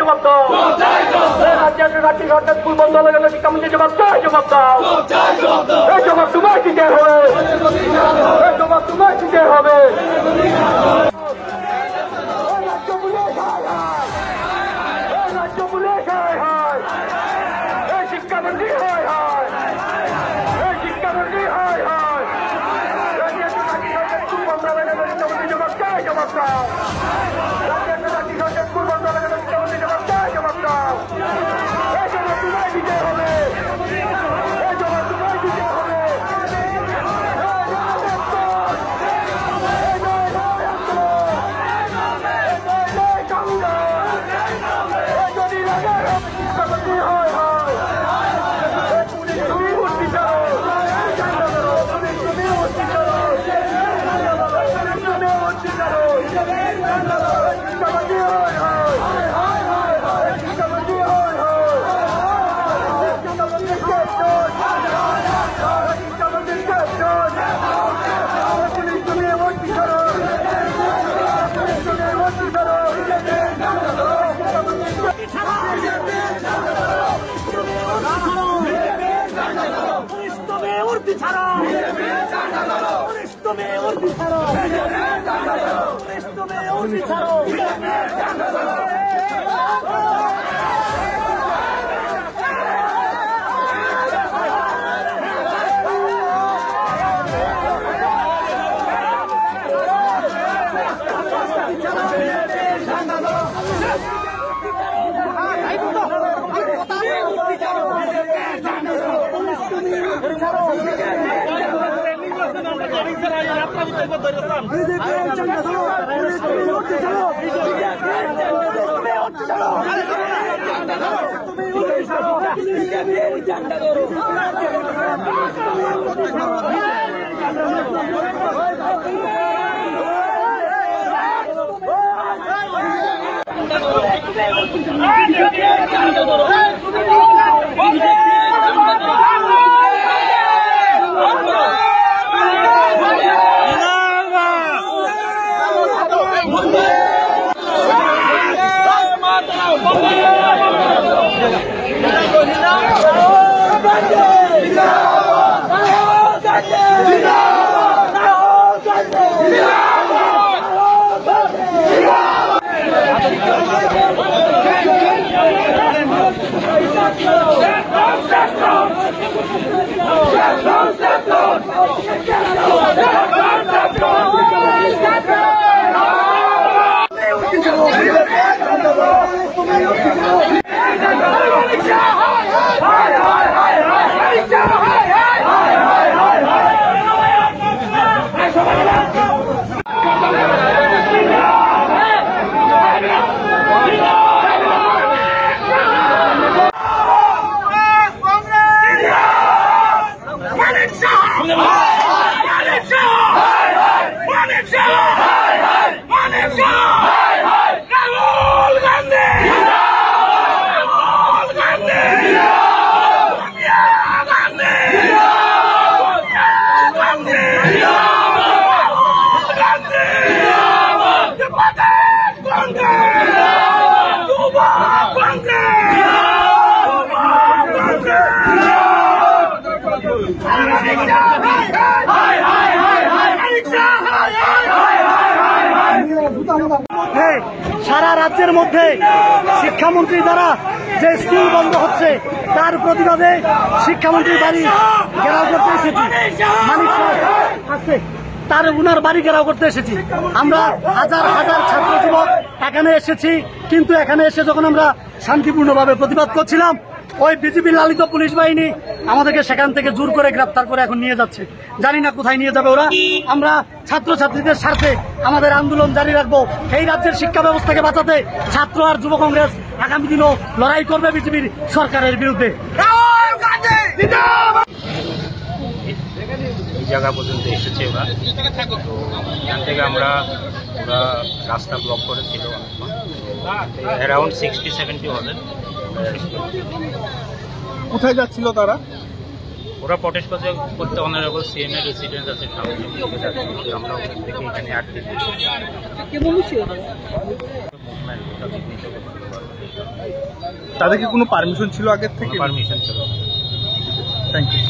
জবাব দাও। রাজ্যের সরকার স্কুল বন্ধ হয়ে গেল, শিক্ষামন্ত্রী জবাব চাই, জবাব দাও। এই জবাব তোমায় দিতে হবে, এই জবাব তোমায় দিতে হবে। শিক্ষামন্ত্রী হয় হয়, এই শিক্ষামন্ত্রী হয় হয়। রাজ্যের সরকার স্কুল বন্ধ হয়ে গেল, শিক্ষামন্ত্রী জবাব চাই, জবাব দাও। রাজ্যের সরকার স্কুল বন্ধ হয়ে গেল, শিক্ষামন্ত্রী জবাব চাই, জবাব দাও। এই জবাব তোমায় দিতে হবে, এই জবাব তোমায় দিতে হবে। শিক্ষামন্ত্রী হয় হয়, তুমি ভর্তি করো, তুমি ভর্তি করো, তুমি ভর্তি করো। শিক্ষামন্ত্রী হয় হয়, শিক্ষামন্ত্রী হয় হয়, শিক্ষামন্ত্রী শিক্ষামন্ত্রী পুলিশ তুমি ভর্তি করো, তুমি ভর্তি করো। সারা রাজ্যের মধ্যে শিক্ষামন্ত্রী দ্বারা যে স্কুল বন্ধ হচ্ছে তার প্রতিবাদে শিক্ষামন্ত্রীর বাড়ি ঘেরাও করতে এসেছি। মানিক আছে তার উনার বাড়ি ঘেরাও করতে এসেছি। আমরা হাজার হাজার ছাত্র যুবক এখানে এসেছি, কিন্তু এখানে এসে যখন আমরা শান্তিপূর্ণভাবে প্রতিবাদ করছিলাম, ওই বিজেপি লালিত পুলিশ বাহিনী আমাদেরকে সেখান থেকে জোর করে গ্রেপ্তার করে এখন নিয়ে যাচ্ছে। জানি না কোথায় নিয়ে যাবে ওরা। আমরা ছাত্রছাত্রীদের স্বার্থে আমাদের আন্দোলন জারি রাখবো। এই রাজ্যের শিক্ষা ব্যবস্থাকে বাঁচাতে ছাত্র আর যুব কংগ্রেস আগামী দিনও লড়াই করবে বিজেপির সরকারের বিরুদ্ধে। এই জায়গা পর্যন্ত এসেছে ওরা, তো এখান থেকে আমরা ওরা রাস্তা ব্লক করেছিল অ্যারাউন্ড 60-70 হবে। কোথায় যাচ্ছিল তারা? ওরা প্রটেস্ট করতে অনারেবল সিএম এর রেসিডেন্স আছে সামনে, আমরা ওখান থেকে এখানে আটকে দিয়েছি। মুভমেন্ট তাদের কি কোনো পারমিশন ছিল আগের থেকে? পারমিশন ছিল। Thank you.